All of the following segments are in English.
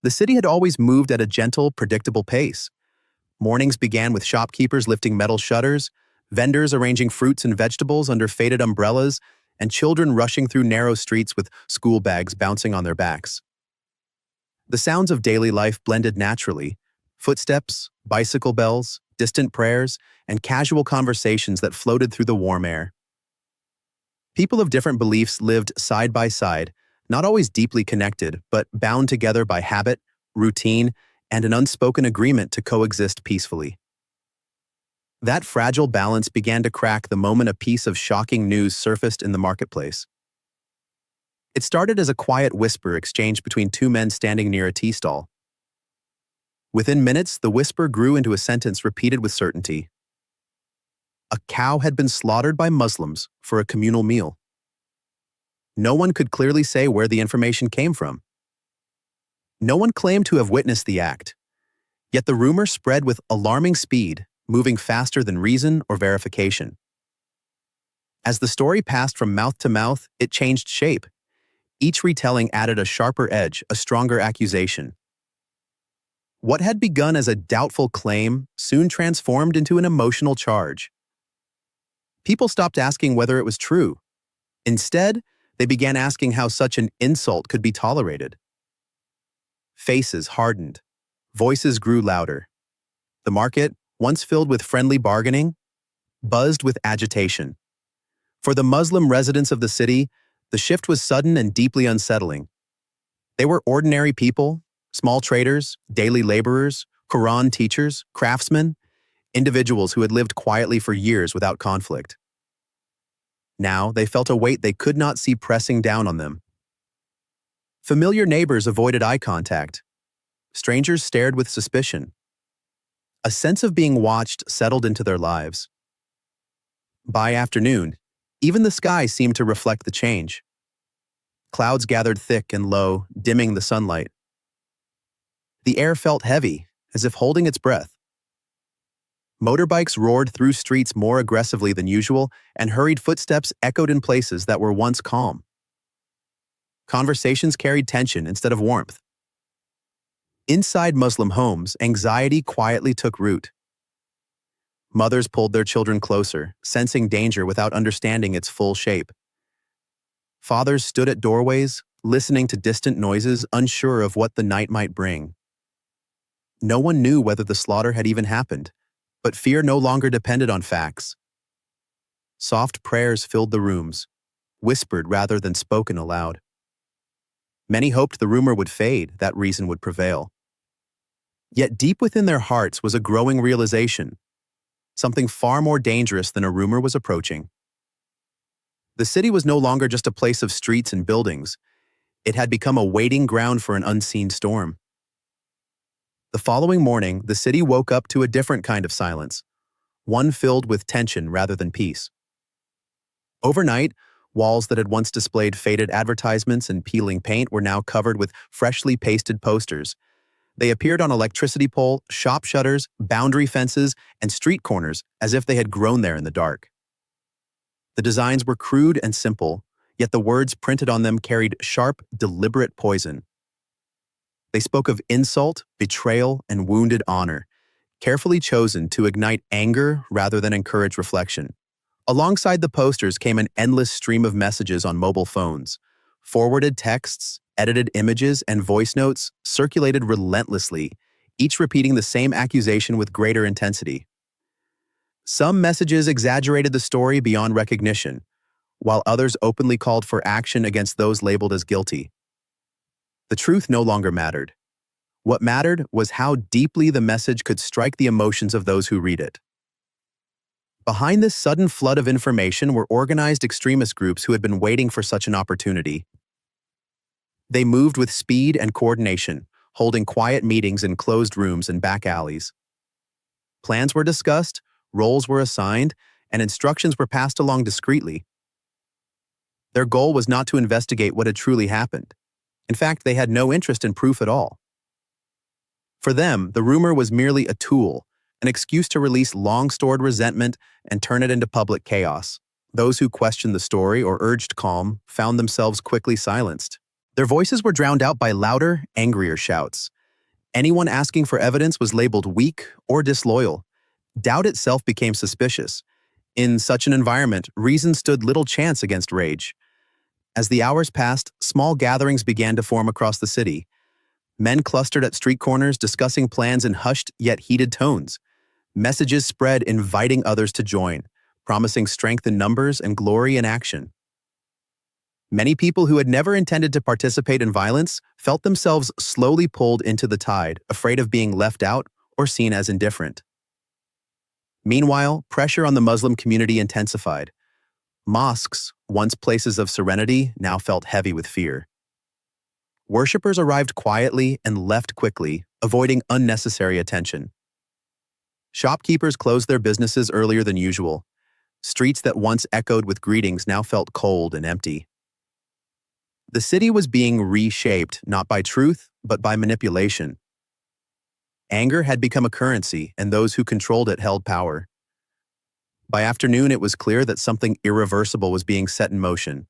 The city had always moved at a gentle, predictable pace. Mornings began with shopkeepers lifting metal shutters, vendors arranging fruits and vegetables under faded umbrellas, and children rushing through narrow streets with school bags bouncing on their backs. The sounds of daily life blended naturally: footsteps, bicycle bells, distant prayers, and casual conversations that floated through the warm air. People of different beliefs lived side by side, not always deeply connected, but bound together by habit, routine, and an unspoken agreement to coexist peacefully. That fragile balance began to crack the moment a piece of shocking news surfaced in the marketplace. It started as a quiet whisper exchanged between two men standing near a tea stall. Within minutes, the whisper grew into a sentence repeated with certainty. A cow had been slaughtered by Muslims for a communal meal. No one could clearly say where the information came from. No one claimed to have witnessed the act. Yet the rumor spread with alarming speed, moving faster than reason or verification. As the story passed from mouth to mouth, it changed shape. Each retelling added a sharper edge, a stronger accusation. What had begun as a doubtful claim soon transformed into an emotional charge. People stopped asking whether it was true. Instead, they began asking how such an insult could be tolerated. Faces hardened. Voices grew louder. The market, once filled with friendly bargaining, buzzed with agitation. For the Muslim residents of the city, the shift was sudden and deeply unsettling. They were ordinary people, small traders, daily laborers, Quran teachers, craftsmen, individuals who had lived quietly for years without conflict. Now they felt a weight they could not see pressing down on them. Familiar neighbors avoided eye contact. Strangers stared with suspicion. A sense of being watched settled into their lives. By afternoon, even the sky seemed to reflect the change. Clouds gathered thick and low, dimming the sunlight. The air felt heavy, as if holding its breath. Motorbikes roared through streets more aggressively than usual, and hurried footsteps echoed in places that were once calm. Conversations carried tension instead of warmth. Inside Muslim homes, anxiety quietly took root. Mothers pulled their children closer, sensing danger without understanding its full shape. Fathers stood at doorways, listening to distant noises, unsure of what the night might bring. No one knew whether the slaughter had even happened, but fear no longer depended on facts. Soft prayers filled the rooms, whispered rather than spoken aloud. Many hoped the rumor would fade, that reason would prevail. Yet deep within their hearts was a growing realization. Something far more dangerous than a rumor was approaching. The city was no longer just a place of streets and buildings. It had become a waiting ground for an unseen storm. The following morning, the city woke up to a different kind of silence, one filled with tension rather than peace. Overnight, walls that had once displayed faded advertisements and peeling paint were now covered with freshly pasted posters. They appeared on electricity pole, shop shutters, boundary fences, and street corners as if they had grown there in the dark. The designs were crude and simple, yet the words printed on them carried sharp, deliberate poison. They spoke of insult, betrayal, and wounded honor, carefully chosen to ignite anger rather than encourage reflection. Alongside the posters came an endless stream of messages on mobile phones. Forwarded texts, edited images, and voice notes circulated relentlessly, each repeating the same accusation with greater intensity. Some messages exaggerated the story beyond recognition, while others openly called for action against those labeled as guilty. The truth no longer mattered. What mattered was how deeply the message could strike the emotions of those who read it. Behind this sudden flood of information were organized extremist groups who had been waiting for such an opportunity. They moved with speed and coordination, holding quiet meetings in closed rooms and back alleys. Plans were discussed, roles were assigned, and instructions were passed along discreetly. Their goal was not to investigate what had truly happened. In fact, they had no interest in proof at all. For them, the rumor was merely a tool, an excuse to release long-stored resentment and turn it into public chaos. Those who questioned the story or urged calm found themselves quickly silenced. Their voices were drowned out by louder, angrier shouts. Anyone asking for evidence was labeled weak or disloyal. Doubt itself became suspicious. In such an environment, reason stood little chance against rage. As the hours passed, small gatherings began to form across the city. Men clustered at street corners discussing plans in hushed yet heated tones. Messages spread inviting others to join, promising strength in numbers and glory in action. Many people who had never intended to participate in violence felt themselves slowly pulled into the tide, afraid of being left out or seen as indifferent. Meanwhile, pressure on the Muslim community intensified. Mosques, once places of serenity, now felt heavy with fear. Worshippers arrived quietly and left quickly, avoiding unnecessary attention. Shopkeepers closed their businesses earlier than usual. Streets that once echoed with greetings now felt cold and empty. The city was being reshaped not by truth, but by manipulation. Anger had become a currency, and those who controlled it held power. By afternoon, it was clear that something irreversible was being set in motion.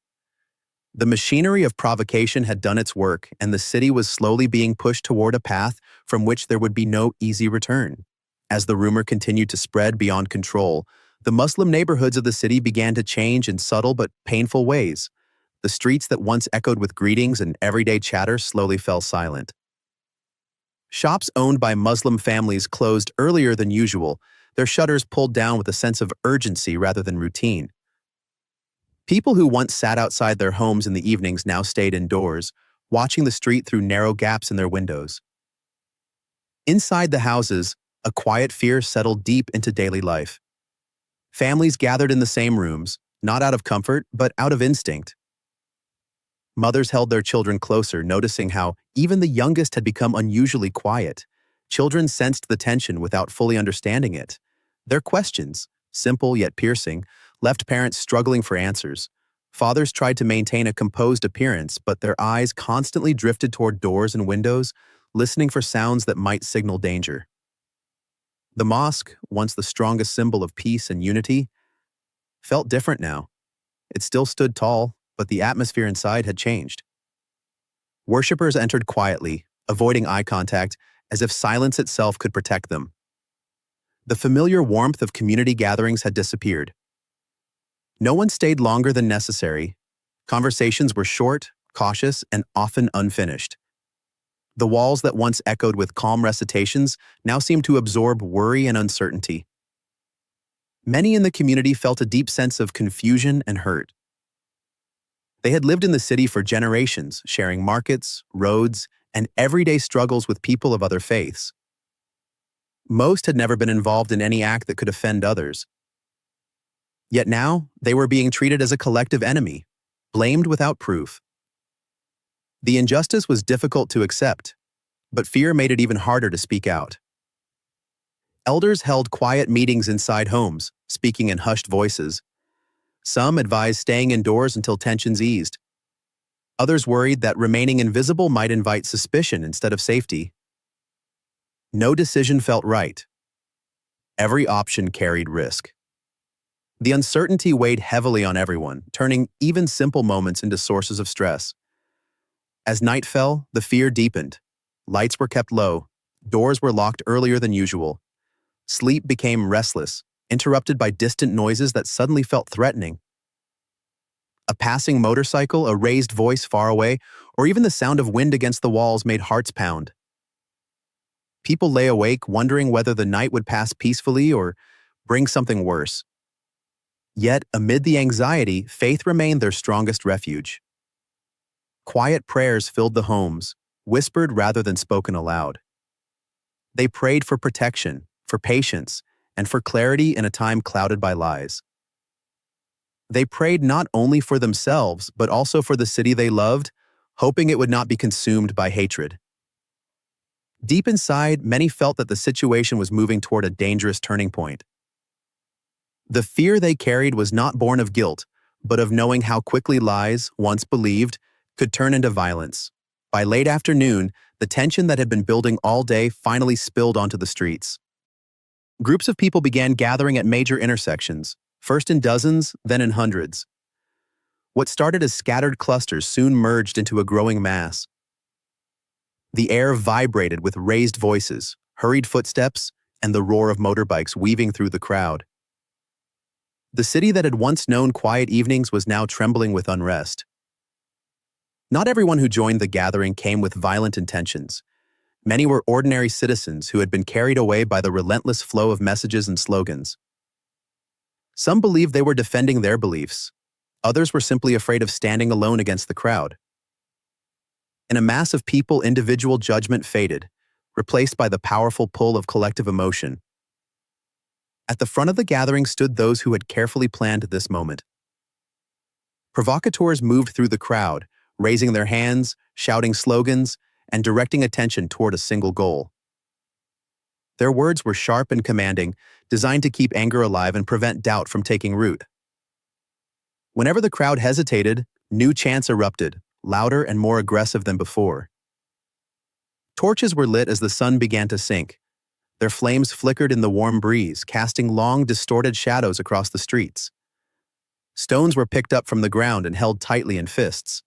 The machinery of provocation had done its work, and the city was slowly being pushed toward a path from which there would be no easy return. As the rumor continued to spread beyond control, the Muslim neighborhoods of the city began to change in subtle but painful ways. The streets that once echoed with greetings and everyday chatter slowly fell silent. Shops owned by Muslim families closed earlier than usual, their shutters pulled down with a sense of urgency rather than routine. People who once sat outside their homes in the evenings now stayed indoors, watching the street through narrow gaps in their windows. Inside the houses, a quiet fear settled deep into daily life. Families gathered in the same rooms, not out of comfort, but out of instinct. Mothers held their children closer, noticing how even the youngest had become unusually quiet. Children sensed the tension without fully understanding it. Their questions, simple yet piercing, left parents struggling for answers. Fathers tried to maintain a composed appearance, but their eyes constantly drifted toward doors and windows, listening for sounds that might signal danger. The mosque, once the strongest symbol of peace and unity, felt different now. It still stood tall, but the atmosphere inside had changed. Worshippers entered quietly, avoiding eye contact, as if silence itself could protect them. The familiar warmth of community gatherings had disappeared. No one stayed longer than necessary. Conversations were short, cautious, and often unfinished. The walls that once echoed with calm recitations now seemed to absorb worry and uncertainty. Many in the community felt a deep sense of confusion and hurt. They had lived in the city for generations, sharing markets, roads, and everyday struggles with people of other faiths. Most had never been involved in any act that could offend others. Yet now, they were being treated as a collective enemy, blamed without proof. The injustice was difficult to accept, but fear made it even harder to speak out. Elders held quiet meetings inside homes, speaking in hushed voices. Some advised staying indoors until tensions eased. Others worried that remaining invisible might invite suspicion instead of safety. No decision felt right. Every option carried risk. The uncertainty weighed heavily on everyone, turning even simple moments into sources of stress. As night fell, the fear deepened. Lights were kept low. Doors were locked earlier than usual. Sleep became restless, interrupted by distant noises that suddenly felt threatening. A passing motorcycle, a raised voice far away, or even the sound of wind against the walls made hearts pound. People lay awake, wondering whether the night would pass peacefully or bring something worse. Yet, amid the anxiety, faith remained their strongest refuge. Quiet prayers filled the homes, whispered rather than spoken aloud. They prayed for protection, for patience, and for clarity in a time clouded by lies. They prayed not only for themselves, but also for the city they loved, hoping it would not be consumed by hatred. Deep inside, many felt that the situation was moving toward a dangerous turning point. The fear they carried was not born of guilt, but of knowing how quickly lies, once believed, could turn into violence. By late afternoon, the tension that had been building all day finally spilled onto the streets. Groups of people began gathering at major intersections, first in dozens, then in hundreds. What started as scattered clusters soon merged into a growing mass. The air vibrated with raised voices, hurried footsteps, and the roar of motorbikes weaving through the crowd. The city that had once known quiet evenings was now trembling with unrest. Not everyone who joined the gathering came with violent intentions. Many were ordinary citizens who had been carried away by the relentless flow of messages and slogans. Some believed they were defending their beliefs. Others were simply afraid of standing alone against the crowd. In a mass of people, individual judgment faded, replaced by the powerful pull of collective emotion. At the front of the gathering stood those who had carefully planned this moment. Provocateurs moved through the crowd, raising their hands, shouting slogans, and directing attention toward a single goal. Their words were sharp and commanding, designed to keep anger alive and prevent doubt from taking root. Whenever the crowd hesitated, new chants erupted, louder and more aggressive than before. Torches were lit as the sun began to sink. Their flames flickered in the warm breeze, casting long, distorted shadows across the streets. Stones were picked up from the ground and held tightly in fists.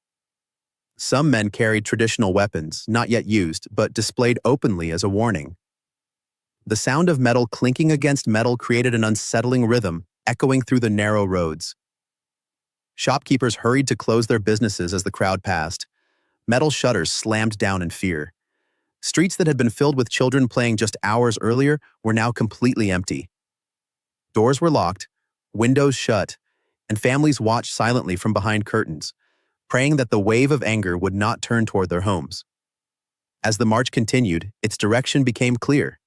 Some men carried traditional weapons, not yet used, but displayed openly as a warning. The sound of metal clinking against metal created an unsettling rhythm, echoing through the narrow roads. Shopkeepers hurried to close their businesses as the crowd passed. Metal shutters slammed down in fear. Streets that had been filled with children playing just hours earlier were now completely empty. Doors were locked, windows shut, and families watched silently from behind curtains, praying that the wave of anger would not turn toward their homes. As the march continued, its direction became clear.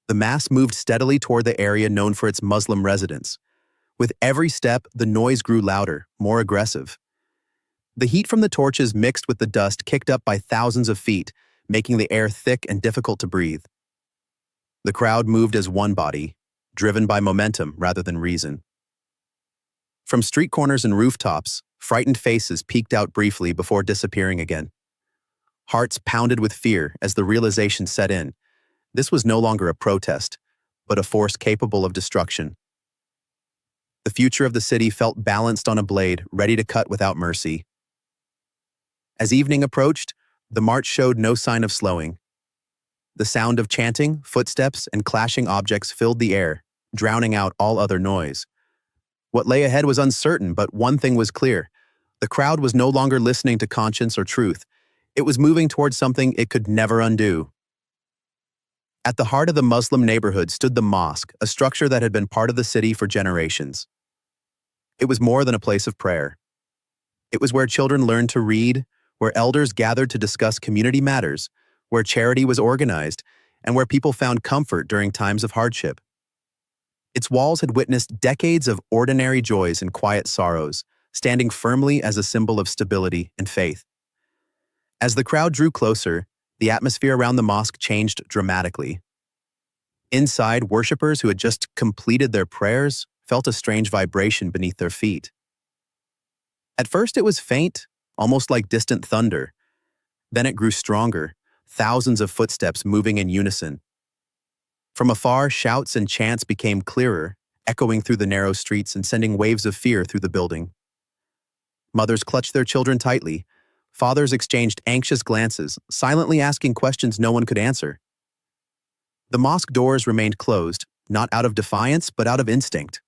The mass moved steadily toward the area known for its Muslim residents. With every step, the noise grew louder, more aggressive. The heat from the torches mixed with the dust kicked up by thousands of feet, making the air thick and difficult to breathe. The crowd moved as one body, driven by momentum rather than reason. From street corners and rooftops, frightened faces peeked out briefly before disappearing again. Hearts pounded with fear as the realization set in. This was no longer a protest, but a force capable of destruction. The future of the city felt balanced on a blade, ready to cut without mercy. As evening approached, the march showed no sign of slowing. The sound of chanting, footsteps, and clashing objects filled the air, drowning out all other noise. What lay ahead was uncertain, but one thing was clear. The crowd was no longer listening to conscience or truth. It was moving towards something it could never undo. At the heart of the Muslim neighborhood stood the mosque, a structure that had been part of the city for generations. It was more than a place of prayer. It was where children learned to read, where elders gathered to discuss community matters, where charity was organized, and where people found comfort during times of hardship. Its walls had witnessed decades of ordinary joys and quiet sorrows, standing firmly as a symbol of stability and faith. As the crowd drew closer, the atmosphere around the mosque changed dramatically. Inside, worshippers who had just completed their prayers felt a strange vibration beneath their feet. At first it was faint, almost like distant thunder. Then it grew stronger, thousands of footsteps moving in unison. From afar, shouts and chants became clearer, echoing through the narrow streets and sending waves of fear through the building. Mothers clutched their children tightly. Fathers exchanged anxious glances, silently asking questions no one could answer. The mosque doors remained closed, not out of defiance, but out of instinct.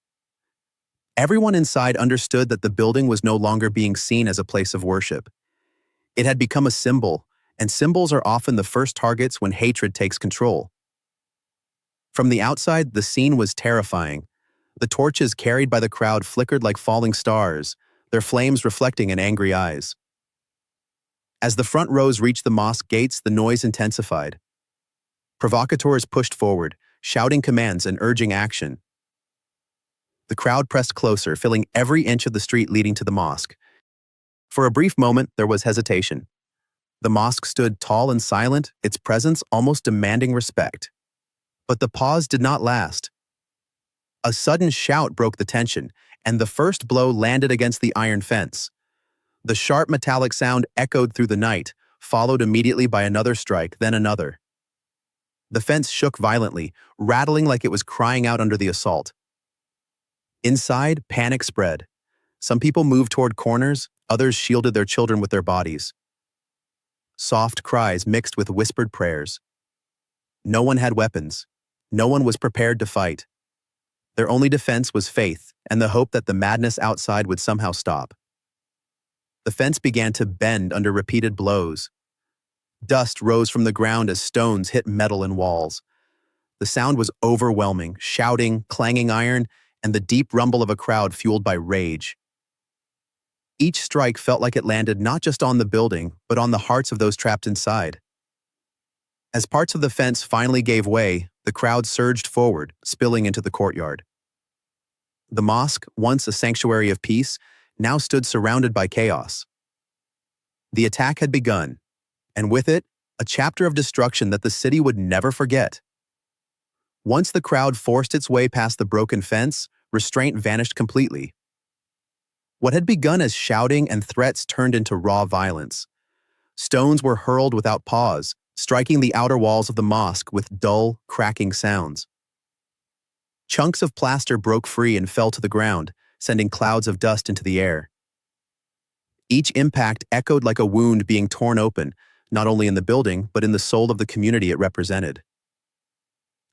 Everyone inside understood that the building was no longer being seen as a place of worship. It had become a symbol, and symbols are often the first targets when hatred takes control. From the outside, the scene was terrifying. The torches carried by the crowd flickered like falling stars, their flames reflecting in angry eyes. As the front rows reached the mosque gates, the noise intensified. Provocateurs pushed forward, shouting commands and urging action. The crowd pressed closer, filling every inch of the street leading to the mosque. For a brief moment, there was hesitation. The mosque stood tall and silent, its presence almost demanding respect. But the pause did not last. A sudden shout broke the tension, and the first blow landed against the iron fence. The sharp metallic sound echoed through the night, followed immediately by another strike, then another. The fence shook violently, rattling like it was crying out under the assault. Inside, panic spread. Some people moved toward corners, others shielded their children with their bodies. soft cries mixed with whispered prayers. No one had weapons. No one was prepared to fight. Their only defense was faith and the hope that the madness outside would somehow stop. The fence began to bend under repeated blows. Dust rose from the ground as stones hit metal and walls. The sound was overwhelming, shouting, clanging iron, and the deep rumble of a crowd fueled by rage. Each strike felt like it landed not just on the building, but on the hearts of those trapped inside. As parts of the fence finally gave way, the crowd surged forward, spilling into the courtyard. The mosque, once a sanctuary of peace, now stood surrounded by chaos. The attack had begun, and with it, a chapter of destruction that the city would never forget. Once the crowd forced its way past the broken fence, restraint vanished completely. What had begun as shouting and threats turned into raw violence. Stones were hurled without pause, striking the outer walls of the mosque with dull, cracking sounds. Chunks of plaster broke free and fell to the ground, sending clouds of dust into the air. Each impact echoed like a wound being torn open, not only in the building, but in the soul of the community it represented.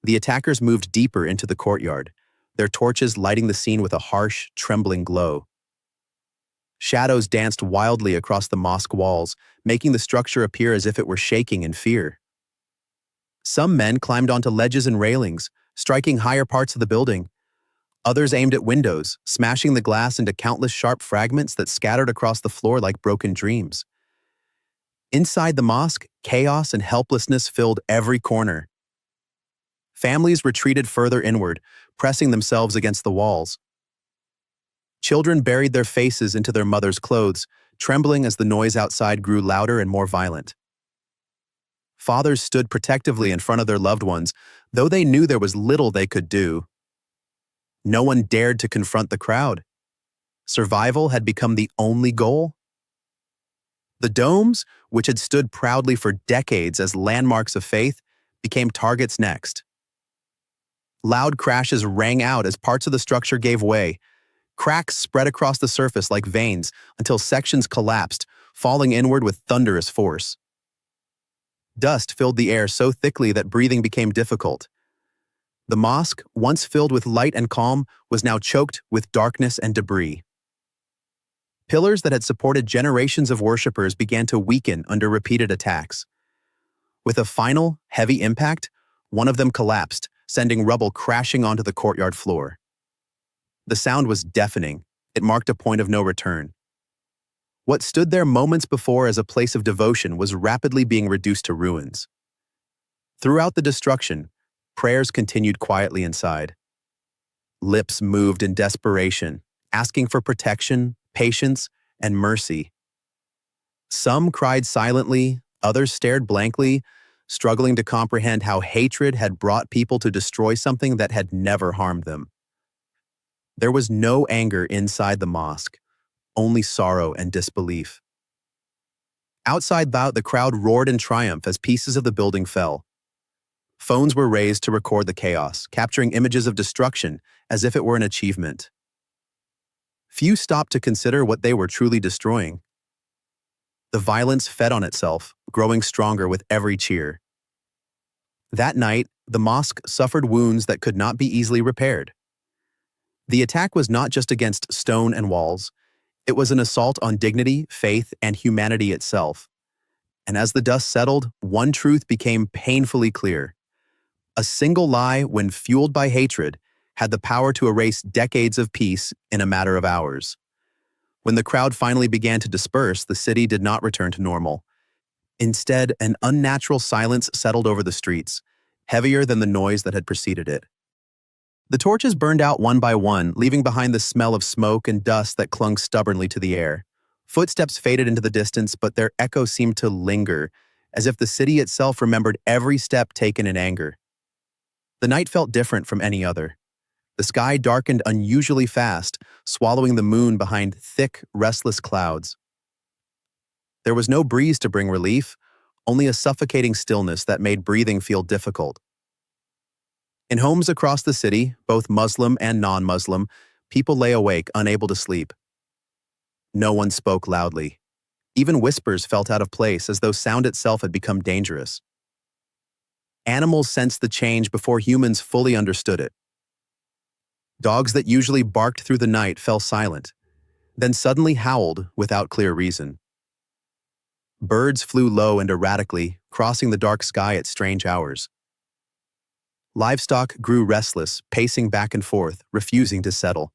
The attackers moved deeper into the courtyard, their torches lighting the scene with a harsh, trembling glow. Shadows danced wildly across the mosque walls, making the structure appear as if it were shaking in fear. Some men climbed onto ledges and railings, striking higher parts of the building. Others aimed at windows, smashing the glass into countless sharp fragments that scattered across the floor like broken dreams. Inside the mosque, chaos and helplessness filled every corner. Families retreated further inward, pressing themselves against the walls. Children buried their faces into their mothers' clothes, trembling as the noise outside grew louder and more violent. Fathers stood protectively in front of their loved ones, though they knew there was little they could do. No one dared to confront the crowd. Survival had become the only goal. The domes, which had stood proudly for decades as landmarks of faith, became targets next. Loud crashes rang out as parts of the structure gave way. Cracks spread across the surface like veins until sections collapsed, falling inward with thunderous force. Dust filled the air so thickly that breathing became difficult. The mosque, once filled with light and calm, was now choked with darkness and debris. Pillars that had supported generations of worshippers began to weaken under repeated attacks. With a final, heavy impact, one of them collapsed, sending rubble crashing onto the courtyard floor. The sound was deafening. It marked a point of no return. What stood there moments before as a place of devotion was rapidly being reduced to ruins. Throughout the destruction, prayers continued quietly inside. Lips moved in desperation, asking for protection, patience, and mercy. Some cried silently, others stared blankly, struggling to comprehend how hatred had brought people to destroy something that had never harmed them. There was no anger inside the mosque, only sorrow and disbelief. Outside the crowd roared in triumph as pieces of the building fell. Phones were raised to record the chaos, capturing images of destruction as if it were an achievement. Few stopped to consider what they were truly destroying. The violence fed on itself, growing stronger with every cheer. That night, the mosque suffered wounds that could not be easily repaired. The attack was not just against stone and walls. It was an assault on dignity, faith, and humanity itself. And as the dust settled, one truth became painfully clear. A single lie, when fueled by hatred, had the power to erase decades of peace in a matter of hours. When the crowd finally began to disperse, the city did not return to normal. Instead, an unnatural silence settled over the streets, heavier than the noise that had preceded it. The torches burned out one by one, leaving behind the smell of smoke and dust that clung stubbornly to the air. Footsteps faded into the distance, but their echo seemed to linger, as if the city itself remembered every step taken in anger. The night felt different from any other. The sky darkened unusually fast, swallowing the moon behind thick, restless clouds. There was no breeze to bring relief, only a suffocating stillness that made breathing feel difficult. In homes across the city, both Muslim and non-Muslim, people lay awake, unable to sleep. No one spoke loudly. Even whispers felt out of place as though sound itself had become dangerous. Animals sensed the change before humans fully understood it. Dogs that usually barked through the night fell silent, then suddenly howled without clear reason. Birds flew low and erratically, crossing the dark sky at strange hours. Livestock grew restless, pacing back and forth, refusing to settle.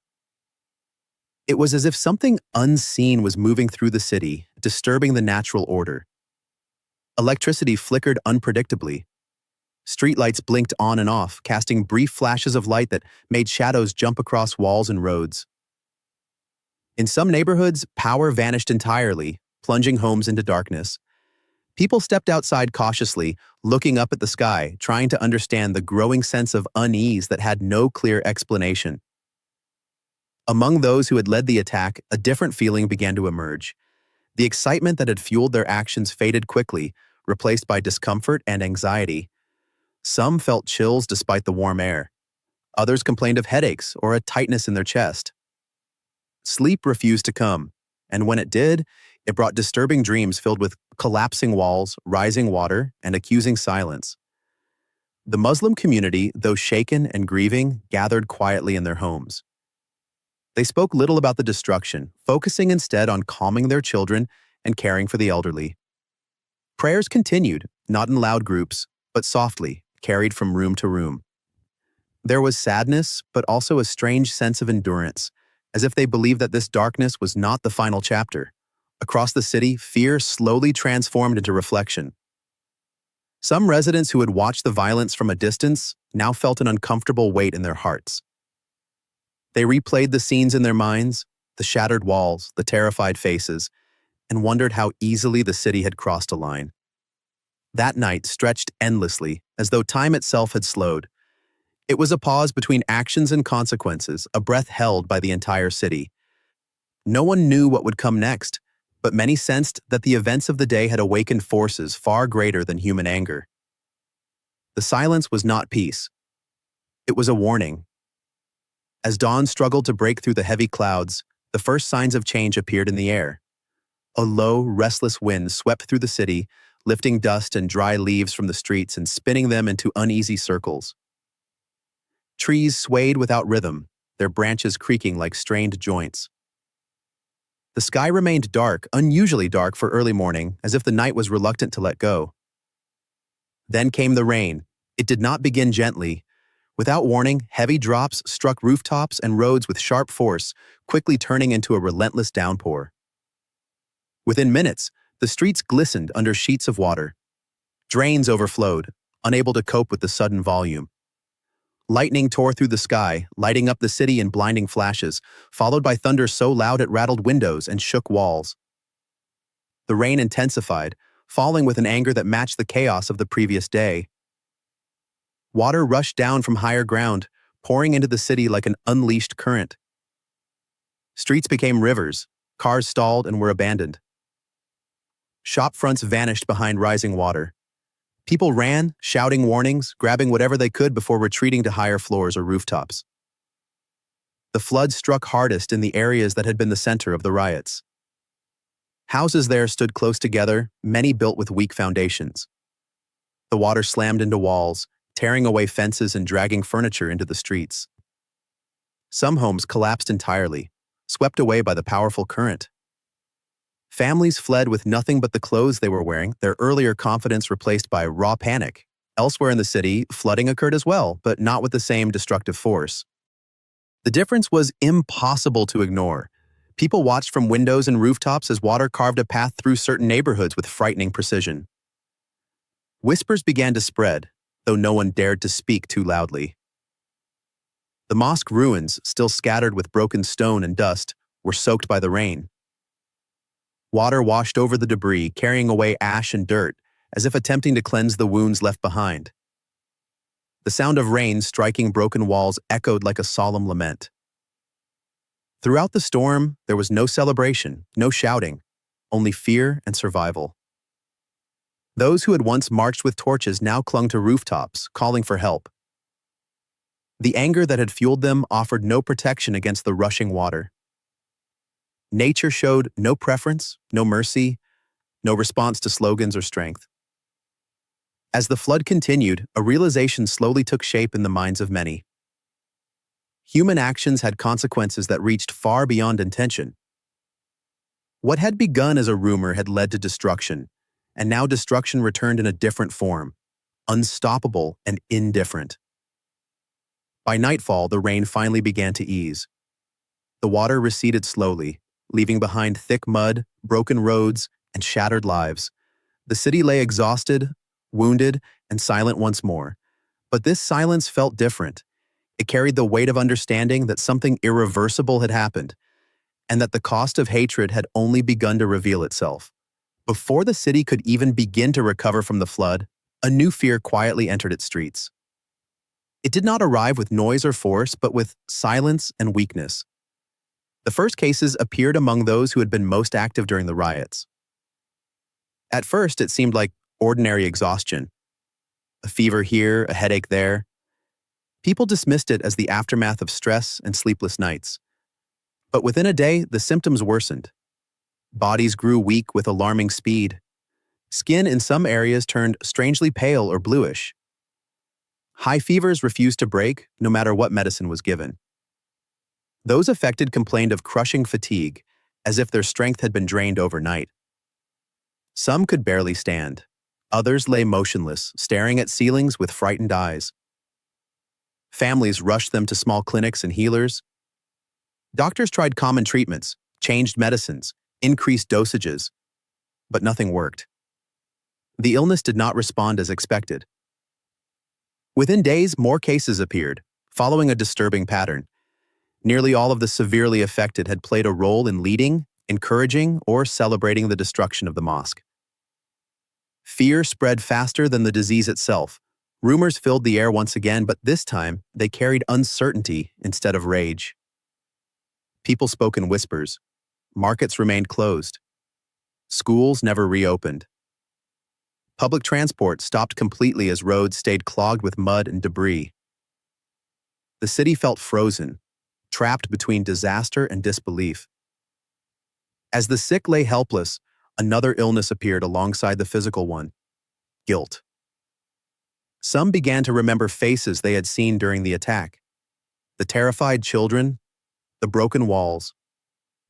It was as if something unseen was moving through the city, disturbing the natural order. Electricity flickered unpredictably. Streetlights blinked on and off, casting brief flashes of light that made shadows jump across walls and roads. In some neighborhoods, power vanished entirely, plunging homes into darkness. People stepped outside cautiously, looking up at the sky, trying to understand the growing sense of unease that had no clear explanation. Among those who had led the attack, a different feeling began to emerge. The excitement that had fueled their actions faded quickly, replaced by discomfort and anxiety. Some felt chills despite the warm air. Others complained of headaches or a tightness in their chest. Sleep refused to come, and when it did, it brought disturbing dreams filled with collapsing walls, rising water, and accusing silence. The Muslim community, though shaken and grieving, gathered quietly in their homes. They spoke little about the destruction, focusing instead on calming their children and caring for the elderly. Prayers continued, not in loud groups, but softly, carried from room to room. There was sadness, but also a strange sense of endurance, as if they believed that this darkness was not the final chapter. Across the city, fear slowly transformed into reflection. Some residents who had watched the violence from a distance now felt an uncomfortable weight in their hearts. They replayed the scenes in their minds, the shattered walls, the terrified faces, and wondered how easily the city had crossed a line. That night stretched endlessly, as though time itself had slowed. It was a pause between actions and consequences, a breath held by the entire city. No one knew what would come next, but many sensed that the events of the day had awakened forces far greater than human anger. The silence was not peace. It was a warning. As dawn struggled to break through the heavy clouds, the first signs of change appeared in the air. A low, restless wind swept through the city, lifting dust and dry leaves from the streets and spinning them into uneasy circles. Trees swayed without rhythm, their branches creaking like strained joints. The sky remained dark, unusually dark for early morning, as if the night was reluctant to let go. Then came the rain. It did not begin gently. Without warning, heavy drops struck rooftops and roads with sharp force, quickly turning into a relentless downpour. Within minutes, the streets glistened under sheets of water. Drains overflowed, unable to cope with the sudden volume. Lightning tore through the sky, lighting up the city in blinding flashes, followed by thunder so loud it rattled windows and shook walls. The rain intensified, falling with an anger that matched the chaos of the previous day. Water rushed down from higher ground, pouring into the city like an unleashed current. Streets became rivers, cars stalled and were abandoned. Shop fronts vanished behind rising water. People ran, shouting warnings, grabbing whatever they could before retreating to higher floors or rooftops. The flood struck hardest in the areas that had been the center of the riots. Houses there stood close together, many built with weak foundations. The water slammed into walls, tearing away fences and dragging furniture into the streets. Some homes collapsed entirely, swept away by the powerful current. Families fled with nothing but the clothes they were wearing, their earlier confidence replaced by raw panic. Elsewhere in the city, flooding occurred as well, but not with the same destructive force. The difference was impossible to ignore. People watched from windows and rooftops as water carved a path through certain neighborhoods with frightening precision. Whispers began to spread, though no one dared to speak too loudly. The mosque ruins, still scattered with broken stone and dust, were soaked by the rain. Water washed over the debris, carrying away ash and dirt, as if attempting to cleanse the wounds left behind. The sound of rain striking broken walls echoed like a solemn lament. Throughout the storm, there was no celebration, no shouting, only fear and survival. Those who had once marched with torches now clung to rooftops, calling for help. The anger that had fueled them offered no protection against the rushing water. Nature showed no preference, no mercy, no response to slogans or strength. As the flood continued, a realization slowly took shape in the minds of many. Human actions had consequences that reached far beyond intention. What had begun as a rumor had led to destruction, and now destruction returned in a different form, unstoppable and indifferent. By nightfall, the rain finally began to ease. The water receded slowly, leaving behind thick mud, broken roads, and shattered lives. The city lay exhausted, wounded, and silent once more. But this silence felt different. It carried the weight of understanding that something irreversible had happened, and that the cost of hatred had only begun to reveal itself. Before the city could even begin to recover from the flood, a new fear quietly entered its streets. It did not arrive with noise or force, but with silence and weakness. The first cases appeared among those who had been most active during the riots. At first, it seemed like ordinary exhaustion. A fever here, a headache there. People dismissed it as the aftermath of stress and sleepless nights. But within a day, the symptoms worsened. Bodies grew weak with alarming speed. Skin in some areas turned strangely pale or bluish. High fevers refused to break, no matter what medicine was given. Those affected complained of crushing fatigue, as if their strength had been drained overnight. Some could barely stand. Others lay motionless, staring at ceilings with frightened eyes. Families rushed them to small clinics and healers. Doctors tried common treatments, changed medicines, increased dosages, but nothing worked. The illness did not respond as expected. Within days, more cases appeared, following a disturbing pattern. Nearly all of the severely affected had played a role in leading, encouraging, or celebrating the destruction of the mosque. Fear spread faster than the disease itself. Rumors filled the air once again, but this time they carried uncertainty instead of rage. People spoke in whispers. Markets remained closed. Schools never reopened. Public transport stopped completely as roads stayed clogged with mud and debris. The city felt frozen, trapped between disaster and disbelief. As the sick lay helpless, another illness appeared alongside the physical one: guilt. Some began to remember faces they had seen during the attack. The terrified children, the broken walls,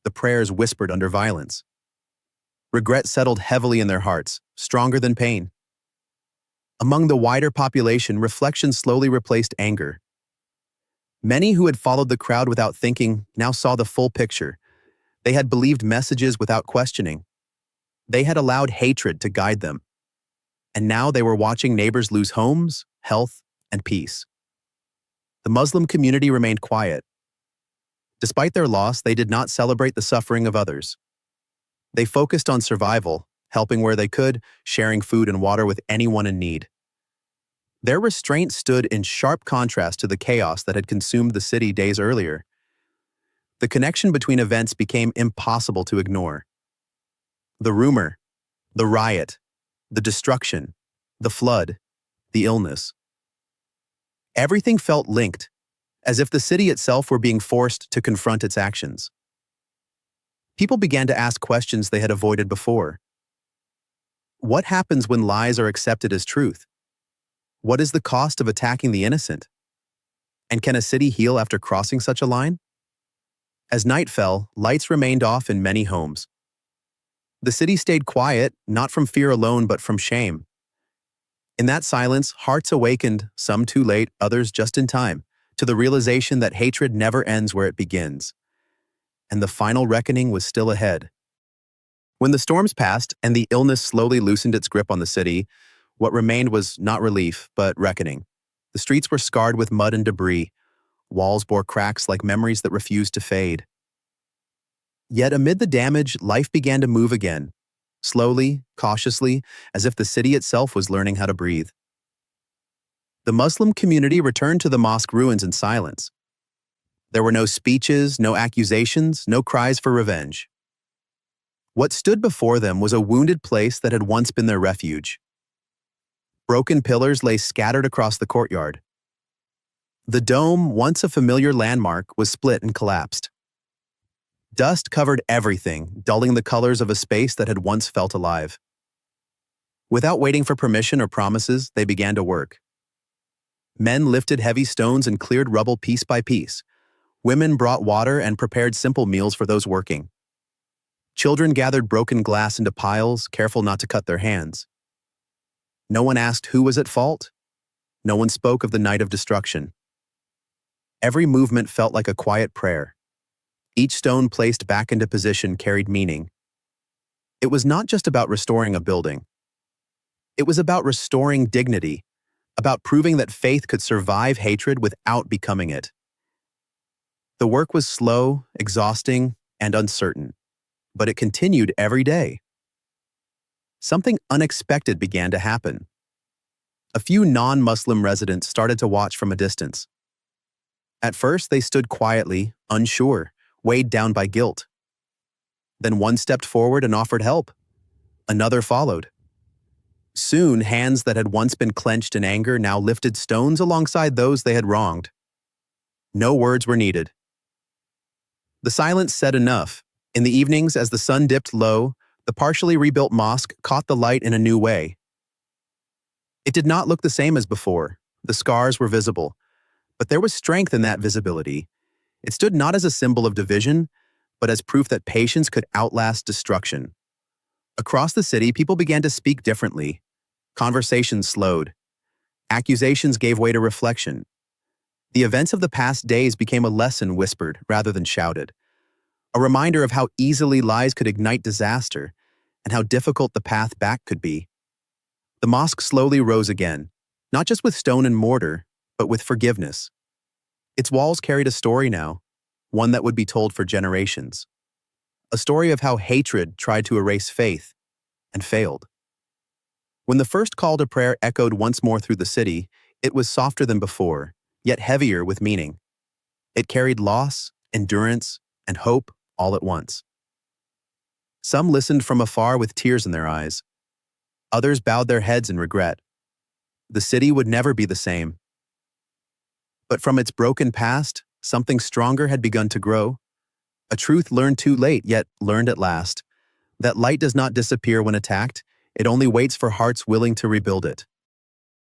the prayers whispered under violence. Regret settled heavily in their hearts, stronger than pain. Among the wider population, reflection slowly replaced anger. Many who had followed the crowd without thinking now saw the full picture. They had believed messages without questioning. They had allowed hatred to guide them. And now they were watching neighbors lose homes, health, and peace. The Muslim community remained quiet. Despite their loss, they did not celebrate the suffering of others. They focused on survival, helping where they could, sharing food and water with anyone in need. Their restraint stood in sharp contrast to the chaos that had consumed the city days earlier. The connection between events became impossible to ignore. The rumor, the riot, the destruction, the flood, the illness. Everything felt linked, as if the city itself were being forced to confront its actions. People began to ask questions they had avoided before. What happens when lies are accepted as truth? What is the cost of attacking the innocent? And can a city heal after crossing such a line? As night fell, lights remained off in many homes. The city stayed quiet, not from fear alone, but from shame. In that silence, hearts awakened, some too late, others just in time, to the realization that hatred never ends where it begins. And the final reckoning was still ahead. When the storms passed and the illness slowly loosened its grip on the city, what remained was not relief, but reckoning. The streets were scarred with mud and debris. Walls bore cracks like memories that refused to fade. Yet amid the damage, life began to move again, slowly, cautiously, as if the city itself was learning how to breathe. The Muslim community returned to the mosque ruins in silence. There were no speeches, no accusations, no cries for revenge. What stood before them was a wounded place that had once been their refuge. Broken pillars lay scattered across the courtyard. The dome, once a familiar landmark, was split and collapsed. Dust covered everything, dulling the colors of a space that had once felt alive. Without waiting for permission or promises, they began to work. Men lifted heavy stones and cleared rubble piece by piece. Women brought water and prepared simple meals for those working. Children gathered broken glass into piles, careful not to cut their hands. No one asked who was at fault. No one spoke of the night of destruction. Every movement felt like a quiet prayer. Each stone placed back into position carried meaning. It was not just about restoring a building. It was about restoring dignity, about proving that faith could survive hatred without becoming it. The work was slow, exhausting, and uncertain, but it continued every day. Something unexpected began to happen. A few non-Muslim residents started to watch from a distance. At first, they stood quietly, unsure, weighed down by guilt. Then one stepped forward and offered help. Another followed. Soon, hands that had once been clenched in anger now lifted stones alongside those they had wronged. No words were needed. The silence said enough. In the evenings, as the sun dipped low, the partially rebuilt mosque caught the light in a new way. It did not look the same as before. The scars were visible. But there was strength in that visibility. It stood not as a symbol of division, but as proof that patience could outlast destruction. Across the city, people began to speak differently. Conversations slowed. Accusations gave way to reflection. The events of the past days became a lesson whispered rather than shouted, a reminder of how easily lies could ignite disaster and how difficult the path back could be. The mosque slowly rose again, not just with stone and mortar, but with forgiveness. Its walls carried a story now, one that would be told for generations. A story of how hatred tried to erase faith and failed. When the first call to prayer echoed once more through the city, it was softer than before, yet heavier with meaning. It carried loss, endurance, and hope all at once. Some listened from afar with tears in their eyes. Others bowed their heads in regret. The city would never be the same. But from its broken past, something stronger had begun to grow. A truth learned too late, yet learned at last. That light does not disappear when attacked, it only waits for hearts willing to rebuild it.